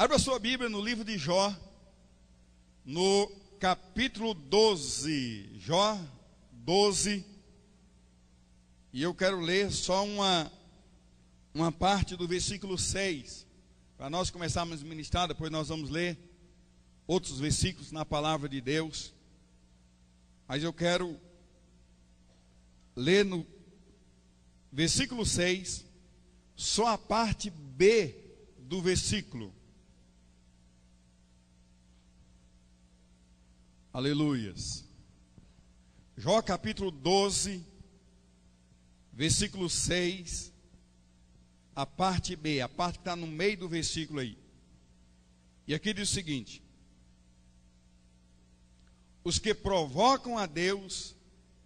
Abra sua Bíblia no livro de Jó, no capítulo 12. Jó 12. E eu quero ler só uma parte do versículo 6. Para nós começarmos a ministrar, depois nós vamos ler outros versículos na palavra de Deus. Mas eu quero ler no versículo 6, só a parte B do versículo. Aleluias. Jó capítulo 12, versículo 6, a parte B, a parte que está no meio do versículo aí. E aqui diz o seguinte: os que provocam a Deus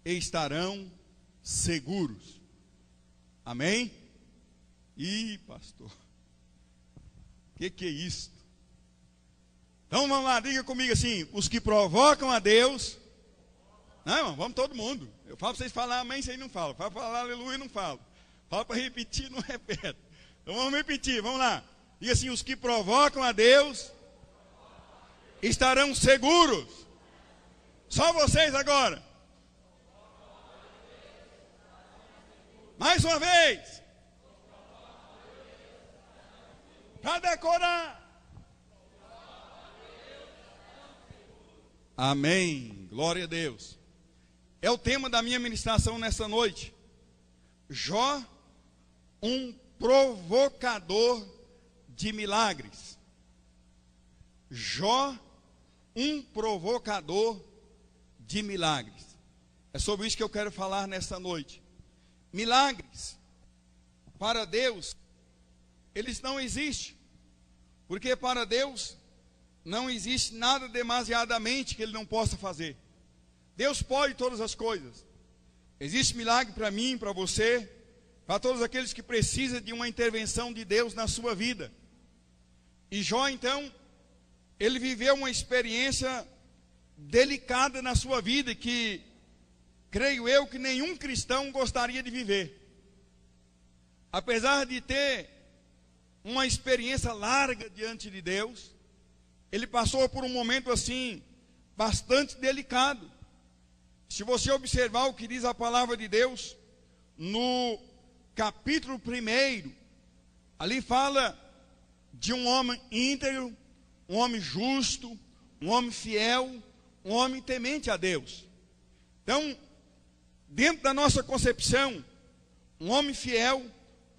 estarão seguros. Amém? Ih, pastor, que é isso? Então vamos lá, diga comigo assim: os que provocam a Deus. Não, vamos todo mundo. Eu falo para vocês falar amém, vocês não falam. Falo para falar aleluia, não falo. Falo para repetir, não repete. Então vamos repetir, vamos lá. Diga assim: os que provocam a Deus estarão seguros. Só vocês agora. Mais uma vez. Para decorar. Amém. Glória a Deus. É o tema da minha ministração nessa noite. Jó, um provocador de milagres. Jó, um provocador de milagres. É sobre isso que eu quero falar nessa noite. Milagres, para Deus, eles não existem. Porque para Deus não existe nada demasiadamente que Ele não possa fazer. Deus pode todas as coisas. Existe milagre para mim, para você, para todos aqueles que precisam de uma intervenção de Deus na sua vida. E Jó, então, ele viveu uma experiência delicada na sua vida, que creio eu que nenhum cristão gostaria de viver. Apesar de ter uma experiência larga diante de Deus, ele passou por um momento assim, bastante delicado. Se você observar o que diz a palavra de Deus, no capítulo 1, ali fala de um homem íntegro, um homem justo, um homem fiel, um homem temente a Deus. Então, dentro da nossa concepção, um homem fiel,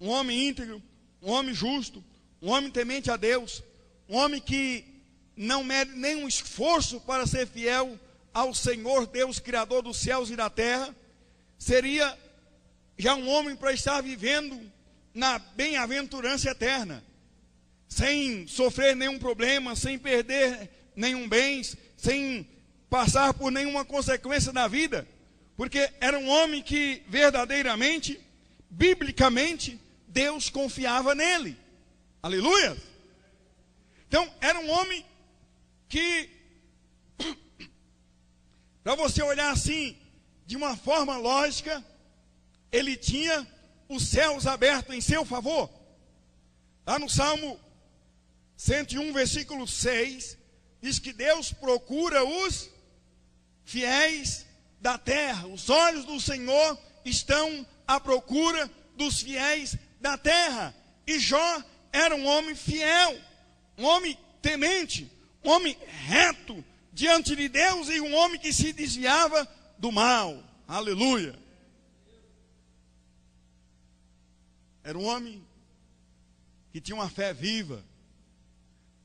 um homem íntegro, um homem justo, um homem temente a Deus, um homem que não mede nenhum esforço para ser fiel ao Senhor Deus, Criador dos céus e da terra, seria já um homem para estar vivendo na bem-aventurança eterna, sem sofrer nenhum problema, sem perder nenhum bem, sem passar por nenhuma consequência na vida, porque era um homem que verdadeiramente, biblicamente, Deus confiava nele. Aleluia! Então, era um homem que, para você olhar assim, de uma forma lógica, ele tinha os céus abertos em seu favor. Lá no Salmo 101, versículo 6, diz que Deus procura os fiéis da terra. Os olhos do Senhor estão à procura dos fiéis da terra. E Jó era um homem fiel, um homem temente, um homem reto diante de Deus e um homem que se desviava do mal. Aleluia. Era um homem que tinha uma fé viva,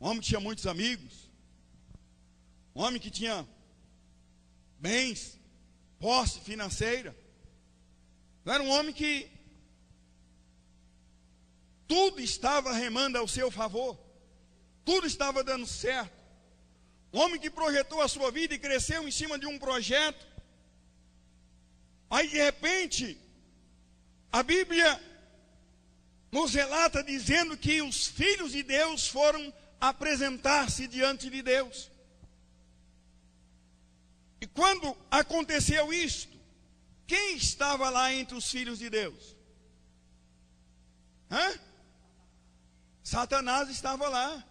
um homem que tinha muitos amigos, um homem que tinha bens, posse financeira. Era um homem que tudo estava remando ao seu favor, tudo estava dando certo. Um homem que projetou a sua vida e cresceu em cima de um projeto. Aí de repente, a Bíblia nos relata dizendo que os filhos de Deus foram apresentar-se diante de Deus. E quando aconteceu isto, quem estava lá entre os filhos de Deus? Satanás estava lá.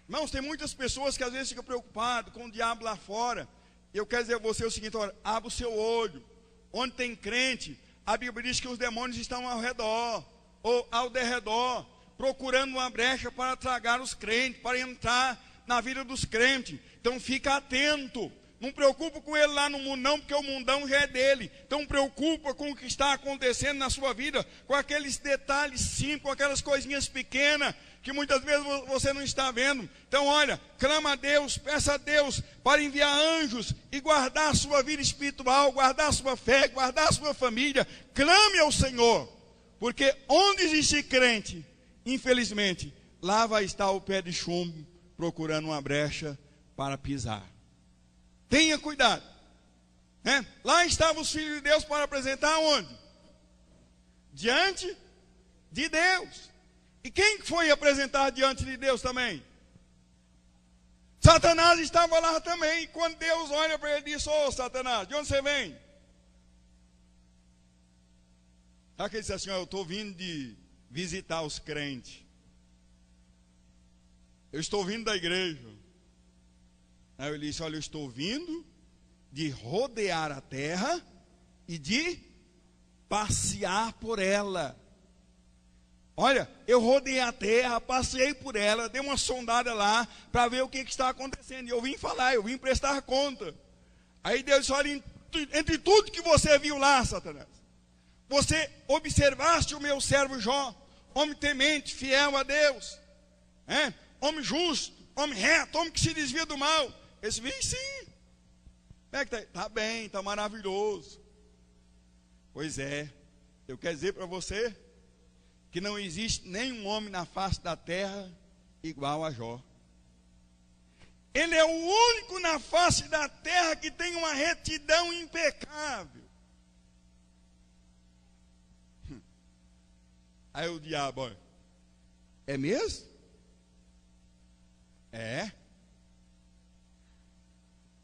Irmãos, tem muitas pessoas que às vezes ficam preocupadas com o diabo lá fora. E eu quero dizer a você o seguinte: olha, abra o seu olho. Onde tem crente, a Bíblia diz que os demônios estão ao redor, ou ao derredor, procurando uma brecha para tragar os crentes, para entrar na vida dos crentes. Então fica atento. Não preocupa com ele lá no mundo não, porque o mundão já é dele. Então preocupa com o que está acontecendo na sua vida, com aqueles detalhes simples, com aquelas coisinhas pequenas, que muitas vezes você não está vendo. Então olha, clama a Deus, peça a Deus para enviar anjos e guardar a sua vida espiritual, guardar a sua fé, guardar a sua família. Clame ao Senhor, porque onde existe crente, infelizmente, lá vai estar o pé de chumbo, procurando uma brecha para pisar. Tenha cuidado, né? Lá estavam os filhos de Deus para apresentar onde? Diante de Deus. E quem foi apresentar diante de Deus também? Satanás estava lá também. E quando Deus olha para ele e diz: ô Satanás, de onde você vem? Sabe que ele disse assim: eu estou vindo de visitar os crentes. Eu estou vindo da igreja. Aí ele disse: olha, eu estou vindo de rodear a terra e de passear por ela. Olha, eu rodei a terra, passei por ela, dei uma sondada lá para ver o que está acontecendo. E eu vim falar, eu vim prestar conta. Aí Deus disse: olha, entre tudo que você viu lá, Satanás, você observaste o meu servo Jó, homem temente, fiel a Deus, homem justo, homem reto, homem que se desvia do mal. Esse vem sim. Como é que está bem, está maravilhoso. Pois é, eu quero dizer para você que não existe nenhum homem na face da terra igual a Jó. Ele é o único na face da terra que tem uma retidão impecável. Aí o diabo, olha, é mesmo? É.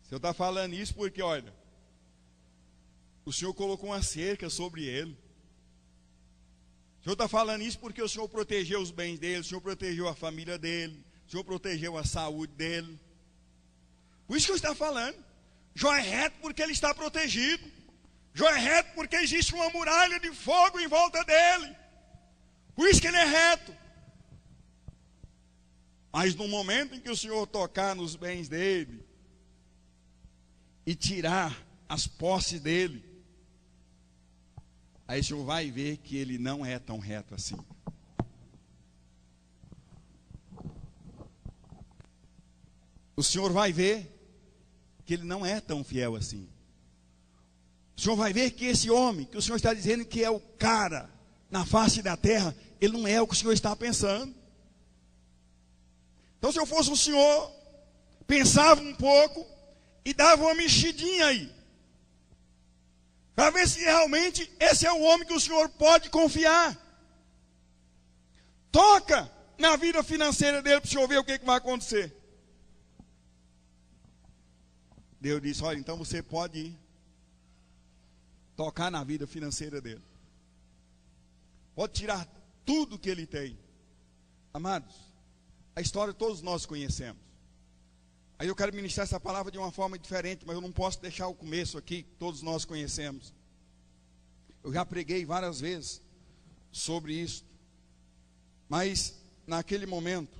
O senhor está falando isso porque, olha, o senhor colocou uma cerca sobre ele. O senhor está falando isso porque o senhor protegeu os bens dele, o senhor protegeu a família dele, o senhor protegeu a saúde dele. Por isso que eu estou falando. Jó é reto porque ele está protegido. Jó é reto porque existe uma muralha de fogo em volta dele. Por isso que ele é reto. Mas no momento em que o senhor tocar nos bens dele e tirar as posses dele, aí o senhor vai ver que ele não é tão reto assim. O senhor vai ver que ele não é tão fiel assim. O senhor vai ver que esse homem, que o senhor está dizendo que é o cara na face da terra, ele não é o que o senhor está pensando. Então, se eu fosse o senhor, pensava um pouco e dava uma mexidinha aí, para ver se realmente esse é o homem que o senhor pode confiar. Toca na vida financeira dele para o senhor ver o que vai acontecer. Deus disse: olha, então você pode ir tocar na vida financeira dele. Pode tirar tudo que ele tem. Amados, a história todos nós conhecemos. Aí eu quero ministrar essa palavra de uma forma diferente, mas eu não posso deixar o começo aqui, que todos nós conhecemos. Eu já preguei várias vezes sobre isso. Mas, naquele momento,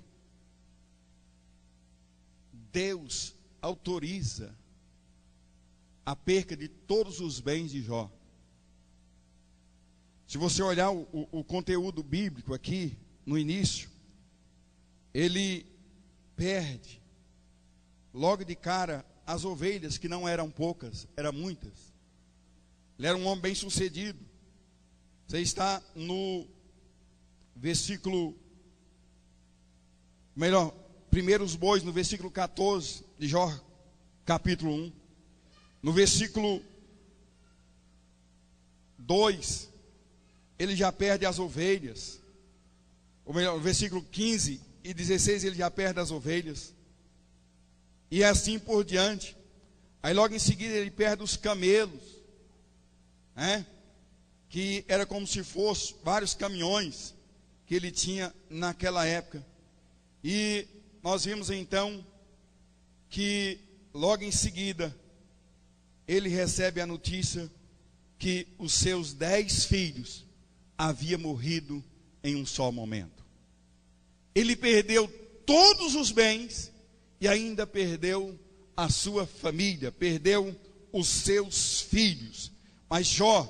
Deus autoriza a perca de todos os bens de Jó. Se você olhar o conteúdo bíblico aqui, no início, ele perde logo de cara as ovelhas, que não eram poucas, eram muitas. Ele era um homem bem sucedido. Você está no versículo, melhor, primeiros bois, no versículo 14 de Jó, capítulo 1. No versículo 2, ele já perde as ovelhas. Ou melhor, no versículo 15 e 16, ele já perde as ovelhas. E assim por diante. Aí logo em seguida ele perde os camelos, que era como se fosse vários caminhões que ele tinha naquela época. E nós vimos então que logo em seguida ele recebe a notícia que os seus 10 filhos haviam morrido em um só momento. Ele perdeu todos os bens e ainda perdeu a sua família, perdeu os seus filhos. Mas Jó,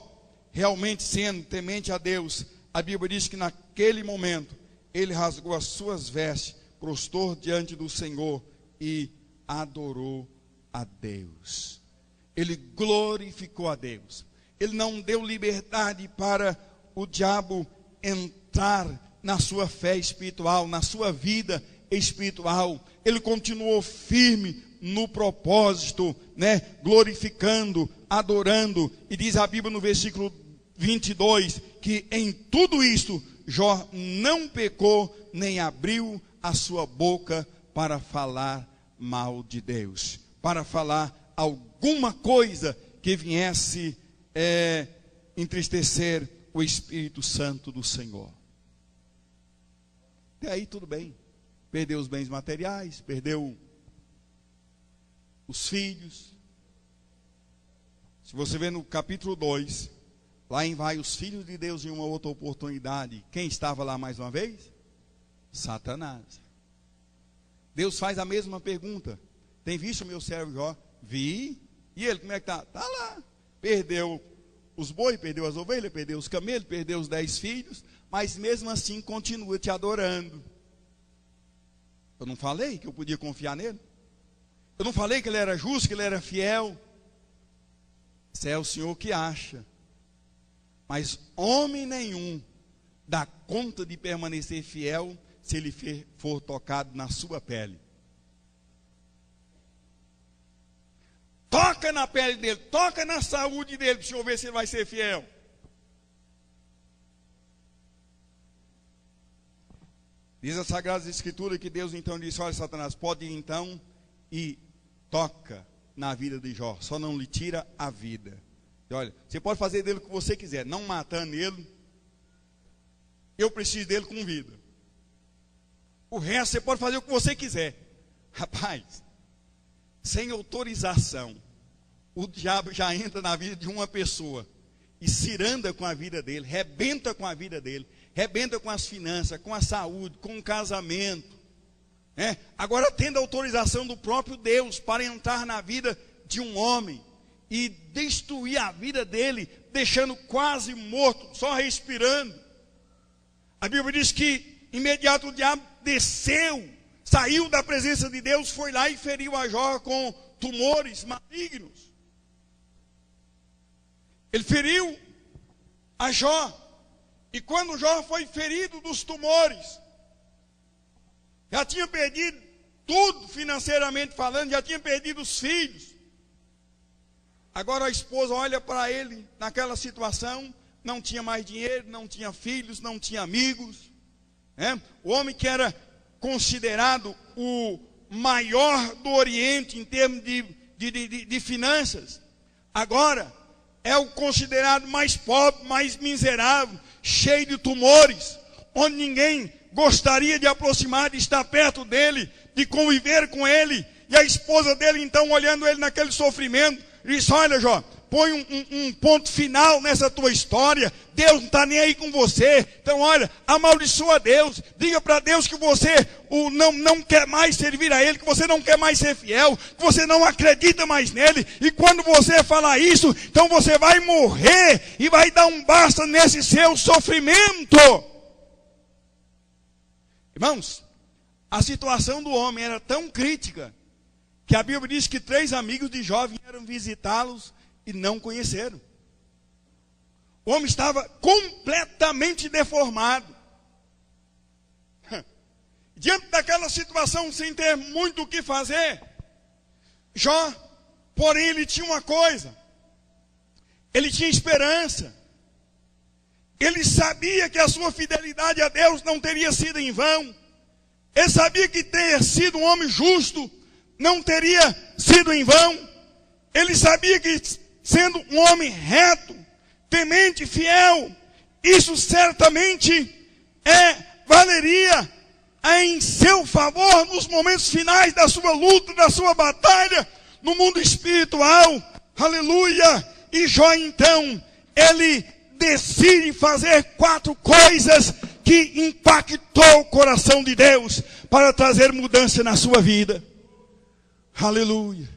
realmente sendo temente a Deus, a Bíblia diz que naquele momento ele rasgou as suas vestes, prostrou diante do Senhor e adorou a Deus. Ele glorificou a Deus. Ele não deu liberdade para o diabo entrar na sua fé espiritual, na sua vida espiritual. Ele continuou firme no propósito, glorificando, adorando. E diz a Bíblia no versículo 22, que em tudo isto, Jó não pecou, nem abriu a sua boca para falar mal de Deus, para falar alguma coisa que viesse entristecer o Espírito Santo do Senhor. Até aí tudo bem. Perdeu os bens materiais, perdeu os filhos. Se você vê no capítulo 2, lá em vai os filhos de Deus em uma outra oportunidade. Quem estava lá mais uma vez? Satanás. Deus faz a mesma pergunta. Tem visto o meu servo Jó? Vi. E ele, como é que está? Está lá. Perdeu os bois, perdeu as ovelhas, perdeu os camelos, perdeu os 10 filhos, mas mesmo assim continua te adorando. Eu não falei que eu podia confiar nele? Eu não falei que ele era justo, que ele era fiel? Isso é o Senhor que acha. Mas homem nenhum dá conta de permanecer fiel se ele for tocado na sua pele. Toca na pele dele, toca na saúde dele, para o Senhor ver se ele vai ser fiel. Diz a Sagrada Escritura que Deus então disse: olha, Satanás, pode ir então e toca na vida de Jó, só não lhe tira a vida. E olha, você pode fazer dele o que você quiser, não matando ele. Eu preciso dele com vida. O resto você pode fazer o que você quiser. Rapaz, sem autorização, o diabo já entra na vida de uma pessoa e ciranda com a vida dele, rebenta com a vida dele, rebenta com as finanças, com a saúde, com o casamento. Agora, tendo autorização do próprio Deus para entrar na vida de um homem e destruir a vida dele, deixando quase morto, só respirando. A Bíblia diz que imediato o diabo desceu, saiu da presença de Deus, foi lá e feriu a Jó com tumores malignos. Ele feriu a Jó. E quando Jó foi ferido dos tumores, já tinha perdido tudo financeiramente falando, já tinha perdido os filhos. Agora a esposa olha para ele naquela situação, não tinha mais dinheiro, não tinha filhos, não tinha amigos. O homem que considerado o maior do Oriente em termos de finanças, agora é o considerado mais pobre, mais miserável, cheio de tumores, onde ninguém gostaria de aproximar, de estar perto dele, de conviver com ele. E a esposa dele então, olhando ele naquele sofrimento, disse: olha, Jó, põe um ponto final nessa tua história. Deus não está nem aí com você. Então olha, amaldiçoa Deus, diga para Deus que você não quer mais servir a Ele, que você não quer mais ser fiel, que você não acredita mais nele. E quando você falar isso, então você vai morrer e vai dar um basta nesse seu sofrimento. Irmãos, a situação do homem era tão crítica que a Bíblia diz que 3 amigos de Jó vieram visitá-los e não conheceram. O homem estava completamente deformado. Diante daquela situação, sem ter muito o que fazer, Jó, porém, ele tinha uma coisa: ele tinha esperança. Ele sabia que a sua fidelidade a Deus não teria sido em vão. Ele sabia que ter sido um homem justo não teria sido em vão. Ele sabia que, sendo um homem reto, temente, fiel, isso certamente valeria em seu favor nos momentos finais da sua luta, da sua batalha, no mundo espiritual. Aleluia! E Jó então, ele decide fazer 4 coisas que impactou o coração de Deus para trazer mudança na sua vida. Aleluia!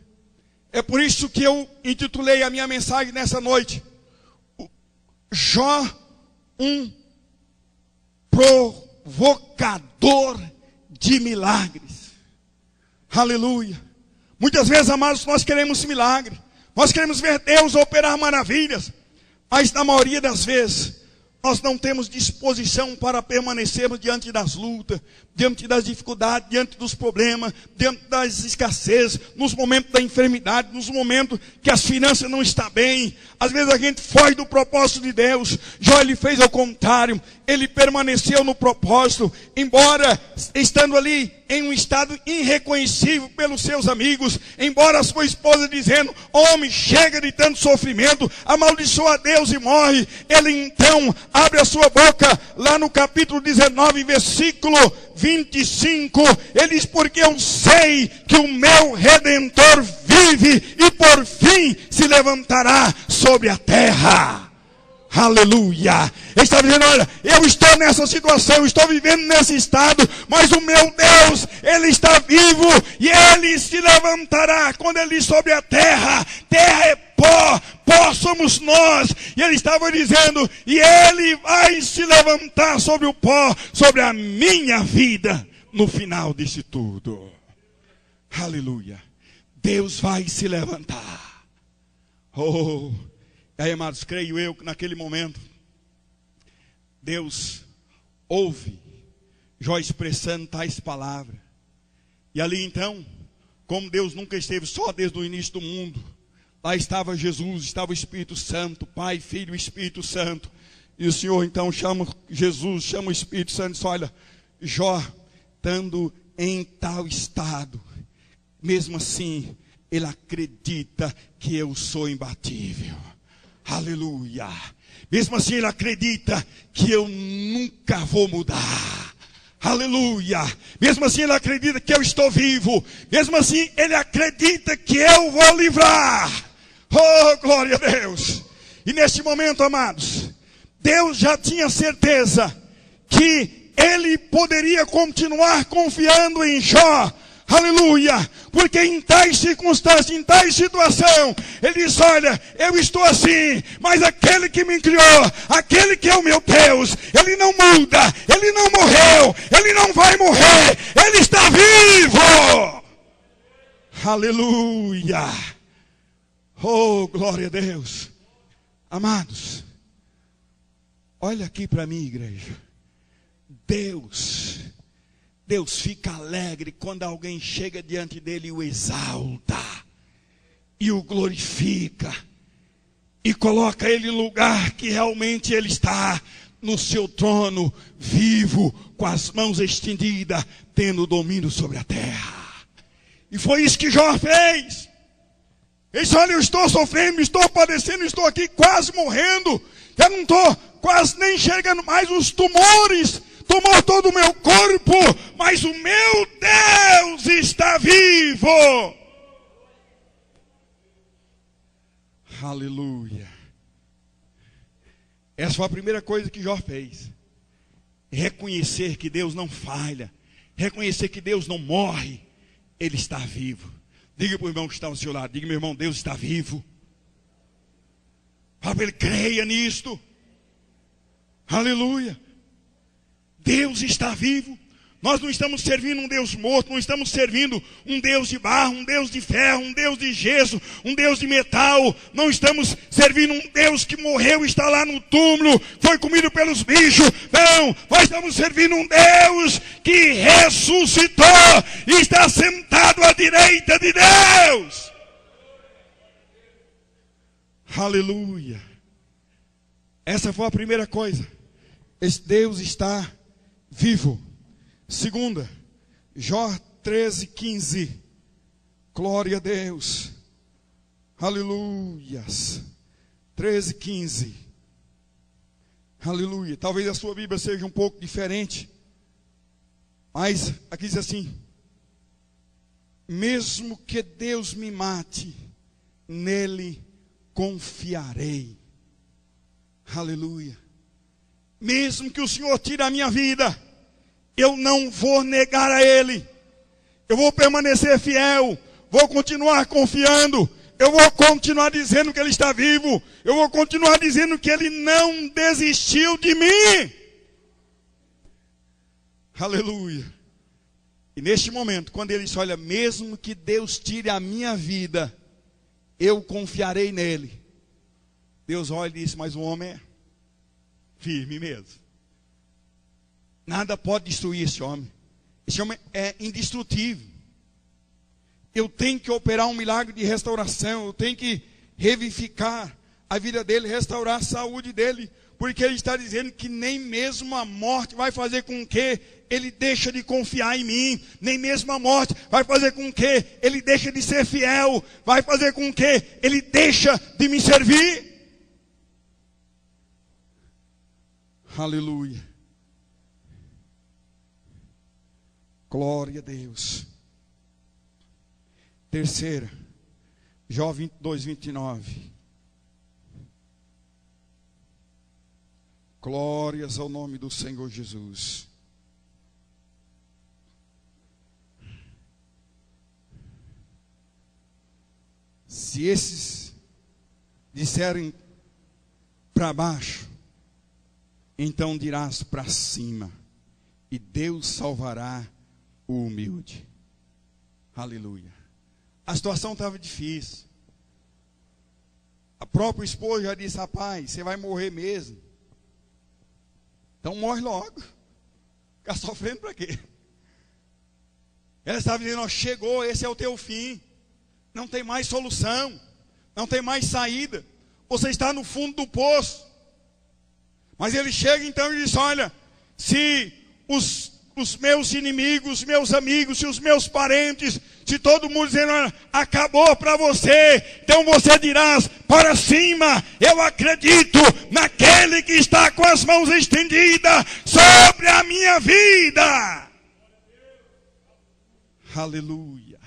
É por isso que eu intitulei a minha mensagem nessa noite, Jó, um provocador de milagres. Aleluia! Muitas vezes, amados, nós queremos milagre, nós queremos ver Deus operar maravilhas, mas na maioria das vezes nós não temos disposição para permanecermos diante das lutas, diante das dificuldades, diante dos problemas, diante das escassez, nos momentos da enfermidade, nos momentos que as finanças não estão bem. Às vezes a gente foge do propósito de Deus. Jó, ele fez ao contrário, ele permaneceu no propósito, embora estando ali em um estado irreconhecível pelos seus amigos, embora a sua esposa dizendo: homem, chega de tanto sofrimento, amaldiçoa a Deus e morre. Ele então abre a sua boca, lá no capítulo 19, versículo 25, ele diz: porque eu sei que o meu Redentor vive e por fim se levantará sobre a terra. Aleluia! Ele está dizendo: olha, eu estou nessa situação, eu estou vivendo nesse estado, mas o meu Deus, Ele está vivo e Ele se levantará. Quando Ele diz sobre a terra, terra é pó, pó somos nós. E Ele estava dizendo: e Ele vai se levantar sobre o pó, sobre a minha vida, no final disso tudo. Aleluia! Deus vai se levantar. Oh! E aí, amados, creio eu que naquele momento, Deus ouve Jó expressando tais palavras. E ali então, como Deus nunca esteve só desde o início do mundo, lá estava Jesus, estava o Espírito Santo, Pai, Filho e Espírito Santo. E o Senhor então chama Jesus, chama o Espírito Santo e diz: olha, Jó, estando em tal estado, mesmo assim, ele acredita que eu sou imbatível. Aleluia! Mesmo assim ele acredita que eu nunca vou mudar. Aleluia! Mesmo assim ele acredita que eu estou vivo. Mesmo assim ele acredita que eu vou livrar. Oh, glória a Deus! E neste momento, amados, Deus já tinha certeza que ele poderia continuar confiando em Jó. Aleluia! Porque em tais circunstâncias, em tais situação, ele diz: olha, eu estou assim, mas aquele que me criou, aquele que é o meu Deus, ele não muda, ele não morreu, ele não vai morrer, ele está vivo. Aleluia! Oh, glória a Deus! Amados, olha aqui para mim, igreja. Deus fica alegre quando alguém chega diante dele e o exalta, e o glorifica, e coloca ele no lugar que realmente ele está, no seu trono, vivo, com as mãos estendidas, tendo domínio sobre a terra. E foi isso que Jó fez. Ele disse: olha, eu estou sofrendo, estou padecendo, estou aqui quase morrendo, eu não estou quase nem enxergando mais, os tumores tomou todo o meu corpo, mas o meu Deus está vivo. Aleluia! Essa foi a primeira coisa que Jó fez. Reconhecer que Deus não falha, reconhecer que Deus não morre, Ele está vivo. Diga para o irmão que está ao seu lado: diga, meu irmão, Deus está vivo. Fala para ele: creia nisto. Aleluia! Deus está vivo. Nós não estamos servindo um Deus morto, não estamos servindo um Deus de barro, um Deus de ferro, um Deus de gesso, um Deus de metal. Não estamos servindo um Deus que morreu e está lá no túmulo, foi comido pelos bichos. Não, nós estamos servindo um Deus que ressuscitou e está sentado à direita de Deus. Aleluia! Essa foi a primeira coisa. Esse Deus está vivo. Segunda, Jó 13:15. Glória a Deus. Aleluias. 13:15. Aleluia. Talvez a sua Bíblia seja um pouco diferente, Mas aqui diz assim: mesmo que Deus me mate, nele confiarei. Aleluia. Mesmo que o Senhor tire a minha vida, eu não vou negar a Ele. Eu vou permanecer fiel. Vou continuar confiando. Eu vou continuar dizendo que Ele está vivo. Eu vou continuar dizendo que Ele não desistiu de mim. Aleluia. E neste momento, quando ele disse: olha, mesmo que Deus tire a minha vida, eu confiarei nele. Deus olha e disse: mas o homem é firme mesmo. Nada pode destruir esse homem. Esse homem é indestrutível. Eu tenho que operar um milagre de restauração. Eu tenho que revivificar a vida dele, restaurar a saúde dele. Porque ele está dizendo que nem mesmo a morte vai fazer com que ele deixe de confiar em mim. Nem mesmo a morte vai fazer com que ele deixe de ser fiel. Vai fazer com que ele deixe de me servir. Aleluia. Glória a Deus. Terceira, Jó 22, 29. Glórias ao nome do Senhor Jesus. Se esses disserem para baixo, então dirás para cima, e Deus salvará o humilde. Aleluia. A situação estava difícil. A própria esposa já disse: rapaz, você vai morrer mesmo. Então morre logo. Ficar sofrendo para quê? Ela estava dizendo: ó, chegou, esse é o teu fim. Não tem mais solução. Não tem mais saída. Você está no fundo do poço. Mas ele chega então e diz: olha, se os meus inimigos, meus amigos, se os meus parentes, se todo mundo dizendo: olha, acabou para você, então você dirás para cima: eu acredito naquele que está com as mãos estendidas sobre a minha vida. Aleluia.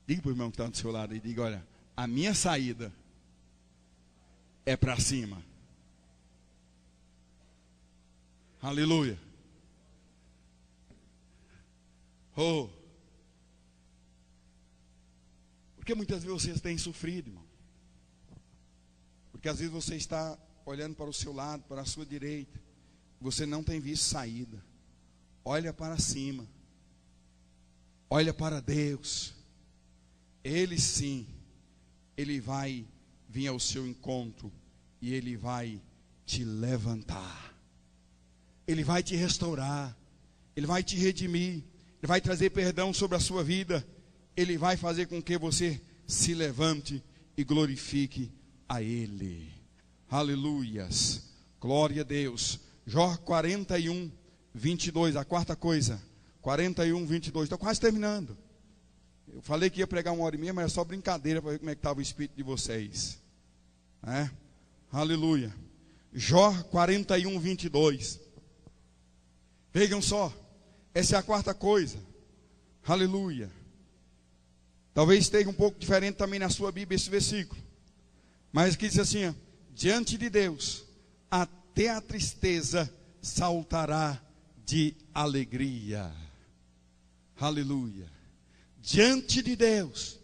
Diga para o irmão que está do seu lado e diga: olha, a minha saída é para cima. Aleluia. Oh. Porque muitas vezes você tem sofrido, irmão. Porque às vezes você está olhando para o seu lado, para a sua direita, você não tem visto saída. Olha para cima. Olha para Deus. Ele sim, Ele vai vir ao seu encontro e Ele vai te levantar. Ele vai te restaurar. Ele vai te redimir. Ele vai trazer perdão sobre a sua vida. Ele vai fazer com que você se levante e glorifique a Ele. Aleluias. Glória a Deus. Jó 41, 22. A quarta coisa. 41, 22. Estou quase terminando. Eu falei que ia pregar 1h30, mas é só brincadeira para ver como é que estava o espírito de vocês. Aleluia. Jó 41, 22. Vejam só, essa é a quarta coisa. Aleluia. Talvez esteja um pouco diferente também na sua Bíblia esse versículo. Mas aqui diz assim: ó, diante de Deus, até a tristeza saltará de alegria. Aleluia. Diante de Deus,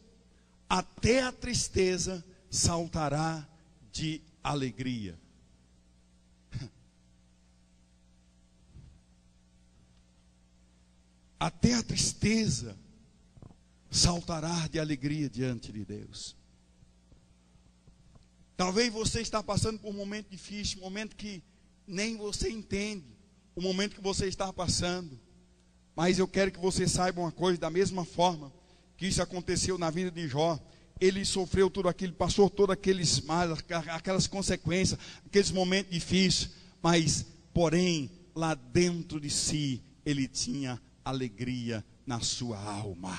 até a tristeza saltará de alegria. Até a tristeza saltará de alegria diante de Deus. Talvez você está passando por um momento difícil, um momento que nem você entende, o momento que você está passando. Mas eu quero que você saiba uma coisa: da mesma forma que isso aconteceu na vida de Jó, ele sofreu tudo aquilo, passou todos aqueles males, aquelas consequências, aqueles momentos difíceis, mas, porém, lá dentro de si, ele tinha alegria na sua alma.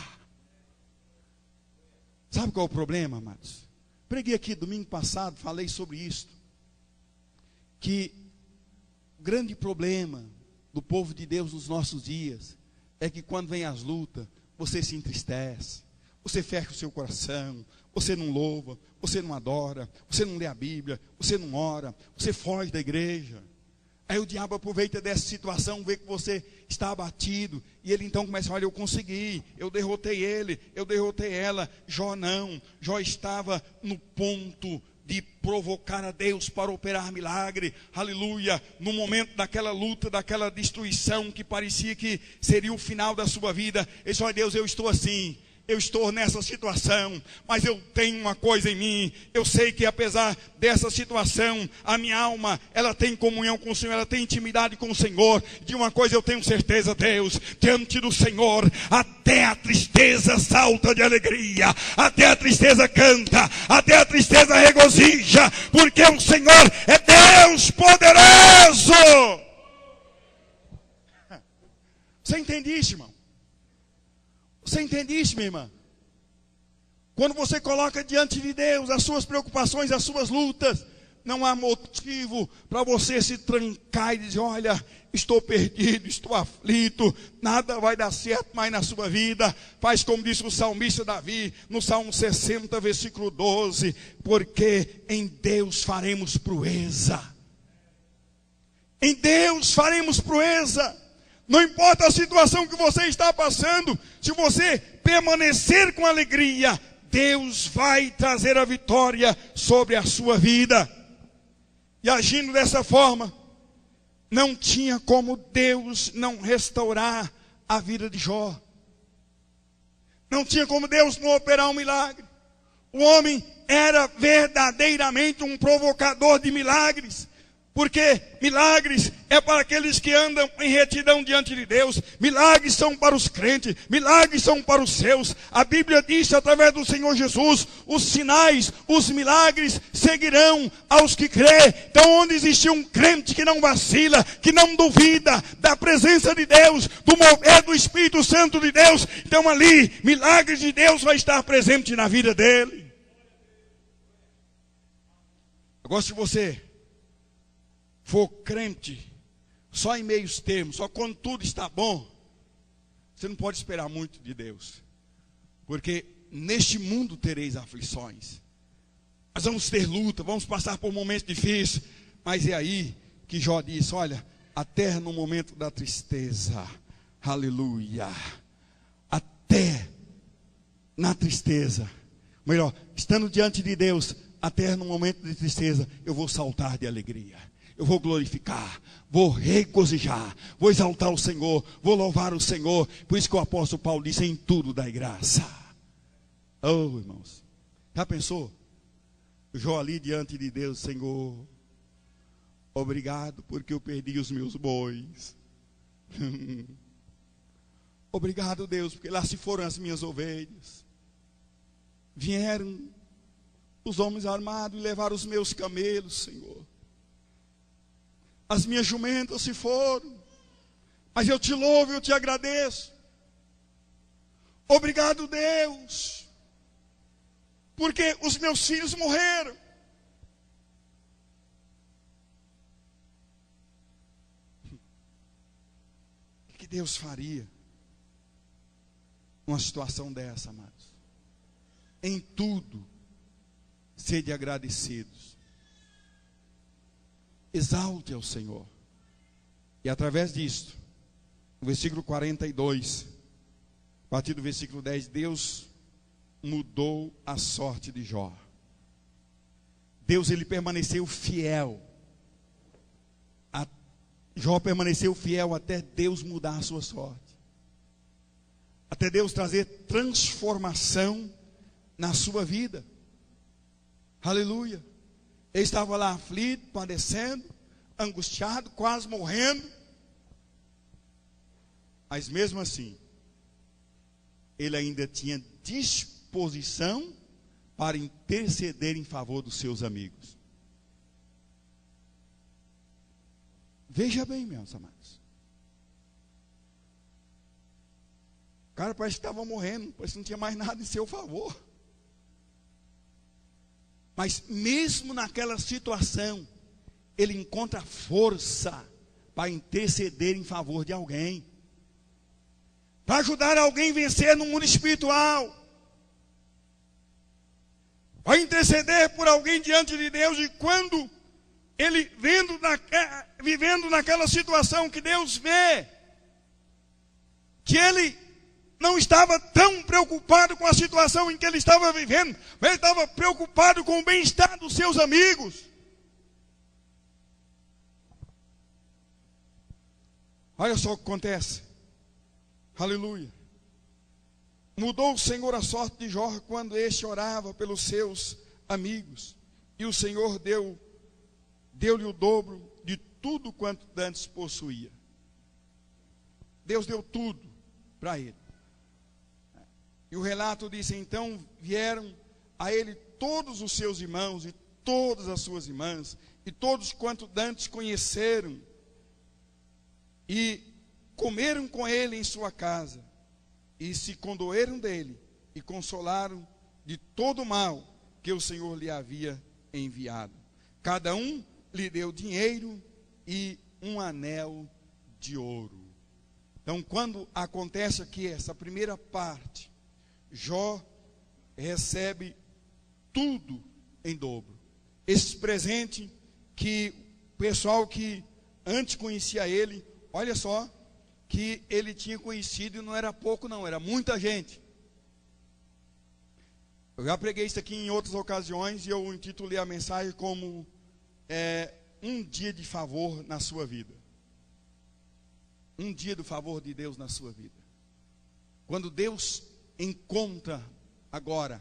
Sabe qual é o problema, amados? Preguei aqui domingo passado, falei sobre isso, que o grande problema do povo de Deus nos nossos dias é que quando vem as lutas, você se entristece, você fecha o seu coração, você não louva, você não adora, você não lê a Bíblia, você não ora, você foge da igreja. Aí o diabo aproveita dessa situação, vê que você está abatido, e ele então começa, olha, eu consegui, eu derrotei ele, eu derrotei ela. Jó não, Jó estava no ponto de provocar a Deus para operar milagre, aleluia, no momento daquela luta, daquela destruição que parecia que seria o final da sua vida. Ele disse, olha Deus, eu estou assim, eu estou nessa situação, mas eu tenho uma coisa em mim, eu sei que apesar dessa situação, a minha alma, ela tem comunhão com o Senhor, ela tem intimidade com o Senhor. De uma coisa eu tenho certeza, Deus, diante do Senhor, até a tristeza salta de alegria, até a tristeza canta, até a tristeza regozija, porque o Senhor é Deus poderoso. Você entende isso, irmão? Você entende isso, minha irmã? Quando você coloca diante de Deus as suas preocupações, as suas lutas, não há motivo para você se trancar e dizer, olha, estou perdido, estou aflito, nada vai dar certo mais na sua vida. Faz como disse o salmista Davi, no Salmo 60, versículo 12, porque em Deus faremos proeza. Em Deus faremos proeza. Não importa a situação que você está passando, se você permanecer com alegria, Deus vai trazer a vitória sobre a sua vida. E agindo dessa forma, não tinha como Deus não restaurar a vida de Jó. Não tinha como Deus não operar um milagre. O homem era verdadeiramente um provocador de milagres. Porque milagres é para aqueles que andam em retidão diante de Deus. Milagres são para os crentes, milagres são para os seus. A Bíblia diz através do Senhor Jesus, os sinais, os milagres seguirão aos que crê. Então onde existir um crente que não vacila, que não duvida da presença de Deus, do mover do Espírito Santo de Deus, então ali, milagres de Deus vai estar presente na vida dele. Agora se você for crente só em meios termos, só quando tudo está bom, você não pode esperar muito de Deus, porque neste mundo tereis aflições, nós vamos ter luta, vamos passar por momentos difíceis, mas é aí que Jó diz, olha, até no momento da tristeza, aleluia, até na tristeza, melhor, estando diante de Deus, até no momento de tristeza, eu vou saltar de alegria. Eu vou glorificar, vou regozijar, vou exaltar o Senhor, vou louvar o Senhor. Por isso que o apóstolo Paulo disse, em tudo dai graça. Oh, irmãos, já pensou? Jó ali diante de Deus, Senhor, obrigado porque eu perdi os meus bois. Obrigado, Deus, porque lá se foram as minhas ovelhas. Vieram os homens armados e levaram os meus camelos, Senhor. As minhas jumentas se foram, mas eu te louvo e eu te agradeço. Obrigado, Deus, porque os meus filhos morreram. O que Deus faria numa situação dessa, amados? Em tudo, sede agradecidos. Exalte ao Senhor. E através disto, no versículo 42, a partir do versículo 10, Deus mudou a sorte de Jó. Deus, ele permaneceu fiel. Jó permaneceu fiel até Deus mudar a sua sorte. Até Deus trazer transformação na sua vida. Aleluia. Ele estava lá aflito, padecendo, angustiado, quase morrendo. Mas mesmo assim, ele ainda tinha disposição para interceder em favor dos seus amigos. Veja bem, meus amados. O cara parece que estava morrendo, parece que não tinha mais nada em seu favor. Mas mesmo naquela situação, ele encontra força para interceder em favor de alguém, para ajudar alguém a vencer no mundo espiritual, para interceder por alguém diante de Deus. E quando ele vivendo naquela situação que Deus vê, que ele não estava tão preocupado com a situação em que ele estava vivendo, mas ele estava preocupado com o bem-estar dos seus amigos. Olha só o que acontece. Aleluia. Mudou o Senhor a sorte de Jó quando este orava pelos seus amigos. E o Senhor deu-lhe o dobro de tudo quanto antes possuía. Deus deu tudo para ele. E o relato diz: então vieram a ele todos os seus irmãos e todas as suas irmãs, e todos quanto dantes conheceram, e comeram com ele em sua casa, e se condoeram dele, e consolaram de todo o mal que o Senhor lhe havia enviado. Cada um lhe deu dinheiro e um anel de ouro. Então, quando acontece aqui essa primeira parte, Jó recebe tudo em dobro. Esse presente que o pessoal que antes conhecia ele, olha só, que ele tinha conhecido, e não era pouco não, era muita gente. Eu já preguei isso aqui em outras ocasiões, e eu intitulei a mensagem como um dia de favor na sua vida. Um dia do favor de Deus na sua vida. Quando Deus encontra agora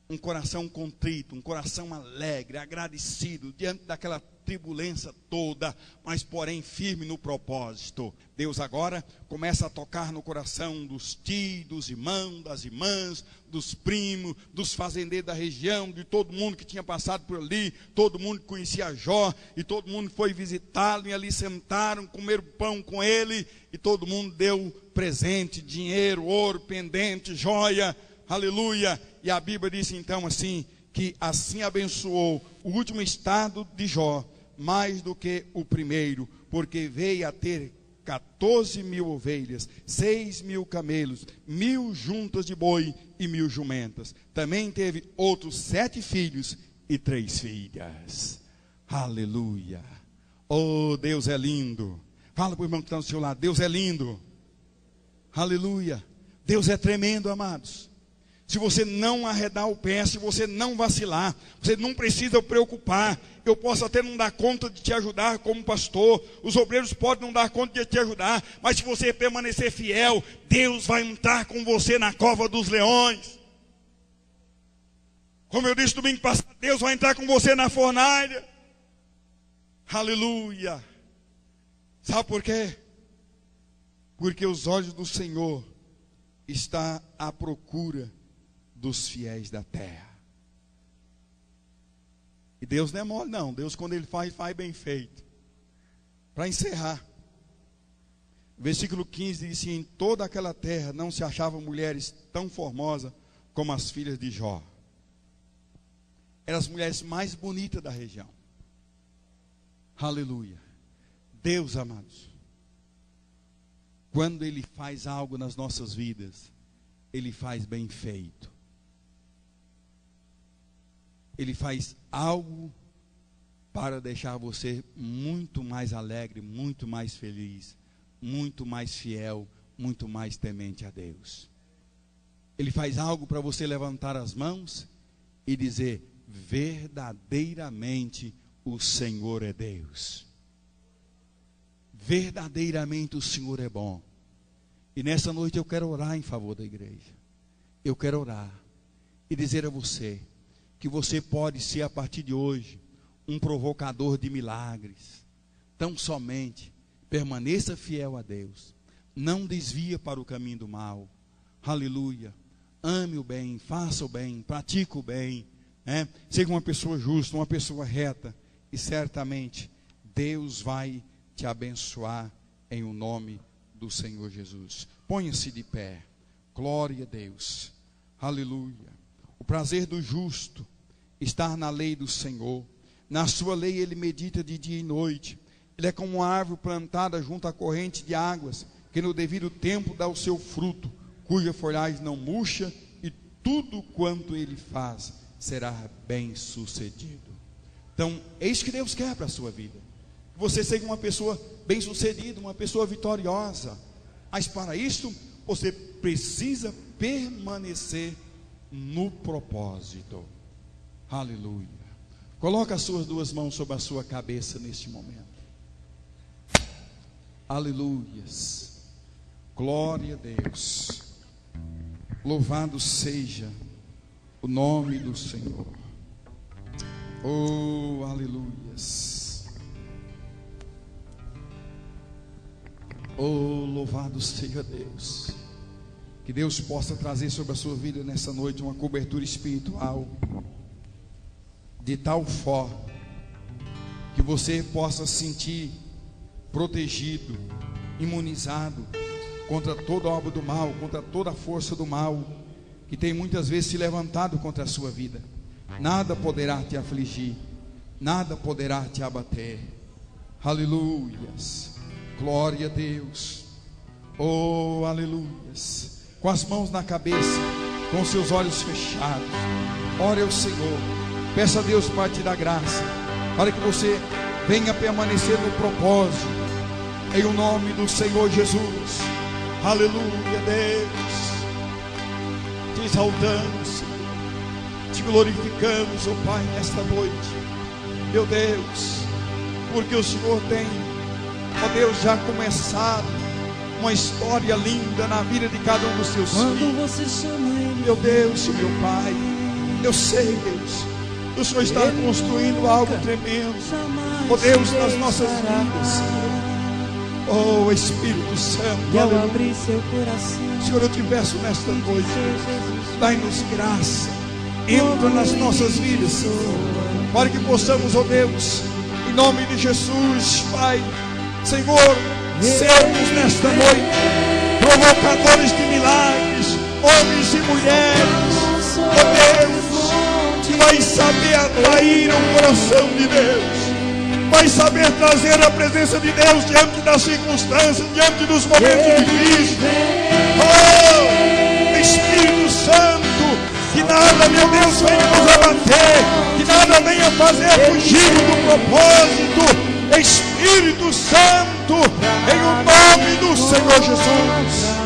um coração contrito, um coração alegre, agradecido, diante daquela turbulência toda, mas porém firme no propósito, Deus agora começa a tocar no coração dos tios, dos irmãos, das irmãs, dos primos, dos fazendeiros da região, de todo mundo que tinha passado por ali, todo mundo que conhecia Jó, e todo mundo foi visitá-lo, e ali sentaram, comeram pão com ele, e todo mundo deu presente, dinheiro, ouro, pendente, joia, aleluia. E a Bíblia diz então assim, que assim abençoou o último estado de Jó, mais do que o primeiro, porque veio a ter 14.000 ovelhas, 6.000 camelos, 1.000 juntas de boi e 1.000 jumentas. Também teve outros 7 filhos e 3 filhas. Aleluia. Oh, Deus é lindo. Fala para o irmão que está do seu lado: Deus é lindo. Aleluia. Deus é tremendo, amados. Se você não arredar o pé, se você não vacilar, você não precisa preocupar. Eu posso até não dar conta de te ajudar como pastor, os obreiros podem não dar conta de te ajudar, mas se você permanecer fiel, Deus vai entrar com você na cova dos leões. Como eu disse domingo passado, Deus vai entrar com você na fornalha. Aleluia. Sabe por quê? Porque os olhos do Senhor estão à procura dos fiéis da terra. E Deus não é mole não. Deus, quando Ele faz bem feito. Para encerrar, versículo 15 diz assim: em toda aquela terra não se achavam mulheres tão formosas como as filhas de Jó. Eram as mulheres mais bonitas da região. Aleluia. Deus, amados, quando Ele faz algo nas nossas vidas, Ele faz bem feito. Ele faz algo para deixar você muito mais alegre, muito mais feliz, muito mais fiel, muito mais temente a Deus. Ele faz algo para você levantar as mãos e dizer: verdadeiramente o Senhor é Deus. Verdadeiramente o Senhor é bom. E nessa noite eu quero orar em favor da igreja. Eu quero orar e dizer a você que você pode ser, a partir de hoje, um provocador de milagres. Tão somente permaneça fiel a Deus. Não desvia para o caminho do mal. Aleluia. Ame o bem, faça o bem, pratique o bem. Seja uma pessoa justa, uma pessoa reta. E certamente Deus vai te abençoar em o nome do Senhor Jesus. Ponha-se de pé. Glória a Deus. Aleluia. O prazer do justo estar na lei do Senhor. Na sua lei ele medita de dia e noite. Ele é como uma árvore plantada junto à corrente de águas, que no devido tempo dá o seu fruto, cuja folhagem não murcha, e tudo quanto ele faz será bem sucedido. Então, é isso que Deus quer para a sua vida. Que você seja uma pessoa bem sucedida, uma pessoa vitoriosa. Mas para isso, você precisa permanecer no propósito. Aleluia. Coloca as suas duas mãos sobre a sua cabeça neste momento. Aleluias. Glória a Deus. Louvado seja o nome do Senhor. Oh, aleluias. Oh, louvado seja Deus. Que Deus possa trazer sobre a sua vida nessa noite uma cobertura espiritual, de tal forma que você possa sentir protegido, imunizado contra toda obra do mal, contra toda a força do mal que tem muitas vezes se levantado contra a sua vida. Nada poderá te afligir, nada poderá te abater. Aleluias. Glória a Deus. Oh, aleluias. Com as mãos na cabeça, com seus olhos fechados, ore ao Senhor. Peça a Deus para te dar graça, para que você venha permanecer no propósito, em o nome do Senhor Jesus. Aleluia, Deus. Te exaltamos, te glorificamos, oh Pai, nesta noite. Meu Deus, porque o Senhor tem, ó Deus, já começado uma história linda na vida de cada um dos seus filhos. Meu Deus, meu Pai, eu sei, Deus, o Senhor está construindo algo tremendo, ó Deus, nas nossas vidas. Oh, Espírito Santo, aleluia. Senhor, eu te peço nesta noite, dai-nos graça, entra nas nossas vidas, para que possamos, ó Deus, em nome de Jesus, Pai, Senhor, sermos nesta noite provocadores de milagres, homens e mulheres, ó Deus, que vai saber atrair o coração de Deus, vai saber trazer a presença de Deus diante das circunstâncias, diante dos momentos difíceis. Oh, Espírito Santo, que nada, meu Deus, venha nos abater, que nada venha fazer fugir do propósito. Espírito Santo, em o nome do Senhor Jesus.